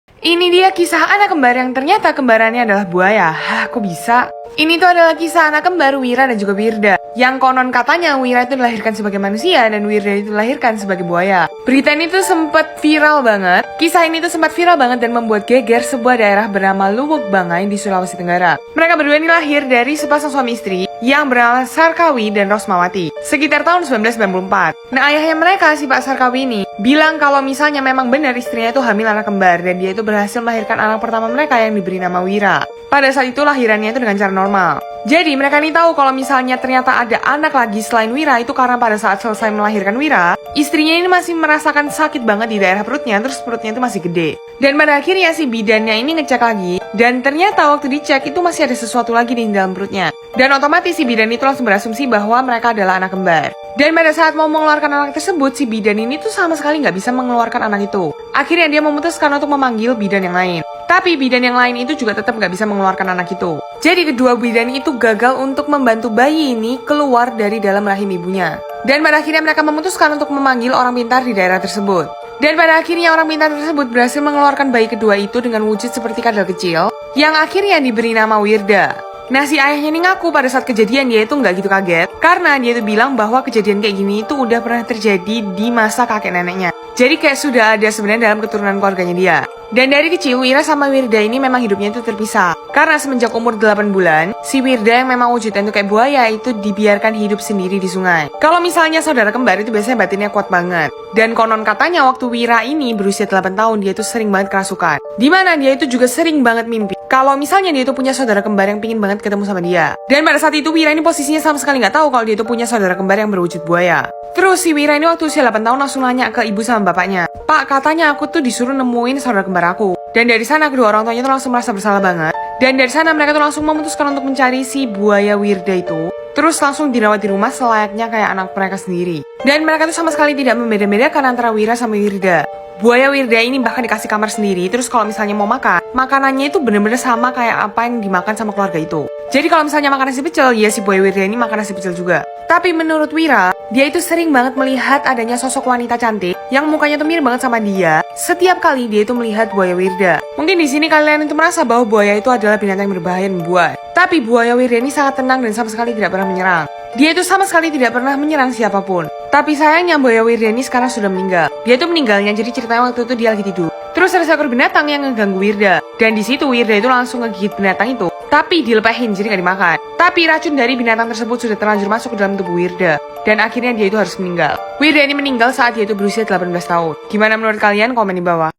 Ini dia kisah anak kembar yang ternyata kembarannya adalah buaya. Hah, kok bisa? Ini tuh adalah kisah anak kembar Wira dan juga Wirda. Yang konon katanya Wira itu dilahirkan sebagai manusia dan Wirda itu dilahirkan sebagai buaya. Berita ini tuh sempat viral banget. Kisah ini tuh sempat viral banget dan membuat geger sebuah daerah bernama Luwuk Banggai di Sulawesi Tenggara. Mereka berdua ini lahir dari sepasang suami istri yang bernama Sarkawi dan Rosmawati sekitar tahun 1994. Nah, ayahnya mereka, si Pak Sarkawi ini, bilang kalau misalnya memang benar istrinya itu hamil anak kembar dan dia itu berhasil melahirkan anak pertama mereka yang diberi nama Wira. Pada saat itu lahirannya itu dengan cara normal. Jadi mereka ini tahu kalau misalnya ternyata ada anak lagi selain Wira itu karena pada saat selesai melahirkan Wira, istrinya ini masih merasakan sakit banget di daerah perutnya, terus perutnya itu masih gede. Dan pada akhirnya si bidannya ini ngecek lagi, dan ternyata waktu dicek itu masih ada sesuatu lagi di dalam perutnya. Dan otomatis si bidan itu langsung berasumsi bahwa mereka adalah anak kembar. Dan pada saat mau mengeluarkan anak tersebut, si bidan ini tuh sama sekali nggak bisa mengeluarkan anak itu. Akhirnya dia memutuskan untuk memanggil bidan yang lain. Tapi bidan yang lain itu juga tetap nggak bisa mengeluarkan anak itu. Jadi kedua bidan itu gagal untuk membantu bayi ini keluar dari dalam rahim ibunya. Dan pada akhirnya mereka memutuskan untuk memanggil orang pintar di daerah tersebut. Dan pada akhirnya orang pintar tersebut berhasil mengeluarkan bayi kedua itu dengan wujud seperti kadal kecil, yang akhirnya diberi nama Wirda. Nah, si ayahnya ini ngaku pada saat kejadian dia itu nggak gitu kaget, karena dia itu bilang bahwa kejadian kayak gini itu udah pernah terjadi di masa kakek neneknya. Jadi kayak sudah ada sebenarnya dalam keturunan keluarganya dia. Dan dari kecil, Wira sama Wirda ini memang hidupnya itu terpisah. Karena semenjak umur 8 bulan, si Wirda yang memang wujudnya itu kayak buaya itu dibiarkan hidup sendiri di sungai. Kalau misalnya saudara kembar itu biasanya batinnya kuat banget. Dan konon katanya waktu Wira ini berusia 8 tahun, dia itu sering banget kerasukan. Dimana dia itu juga sering banget mimpi kalau misalnya dia itu punya saudara kembar yang pingin banget ketemu sama dia. Dan pada saat itu Wira ini posisinya sama sekali nggak tahu kalau dia itu punya saudara kembar yang berwujud buaya. Terus si Wira ini waktu usia 8 tahun langsung nanya ke ibu sama bapaknya, "Pak, katanya aku tuh disuruh nemuin saudara kembar aku." Dan dari sana kedua orang tuanya tuh langsung merasa bersalah banget. Dan dari sana mereka tuh langsung memutuskan untuk mencari si buaya Wirda itu. Terus langsung dirawat di rumah selayaknya kayak anak mereka sendiri. Dan mereka tuh sama sekali tidak membeda-bedakan antara Wira sama Wirda. Buaya Wirda ini bahkan dikasih kamar sendiri. Terus kalau misalnya mau makan, makanannya itu bener-bener sama kayak apa yang dimakan sama keluarga itu. Jadi kalau misalnya makan nasi pecel, ya si buaya Wirda ini makan nasi pecel juga. Tapi menurut Wira, dia itu sering banget melihat adanya sosok wanita cantik yang mukanya tuh mirip banget sama dia. Setiap kali dia itu melihat buaya Wirda. Mungkin di sini kalian itu merasa bahwa buaya itu adalah binatang yang berbahaya dan membuat. Tapi buaya Wirda ini sangat tenang dan sama sekali tidak pernah menyerang. Dia itu sama sekali tidak pernah menyerang siapapun. Tapi sayangnya buaya Wirda ini sekarang sudah meninggal. Dia itu meninggalnya jadi ceritanya waktu itu dia lagi tidur. Terus ada seekor binatang yang ngeganggu Wirda. Dan di situ Wirda itu langsung ngegigit binatang itu. Tapi dilepahin jadi gak dimakan. Tapi racun dari binatang tersebut sudah terlanjur masuk ke dalam tubuh Wirda. Dan akhirnya dia itu harus meninggal. Wirda ini meninggal saat dia itu berusia 18 tahun. Gimana menurut kalian? Komen di bawah.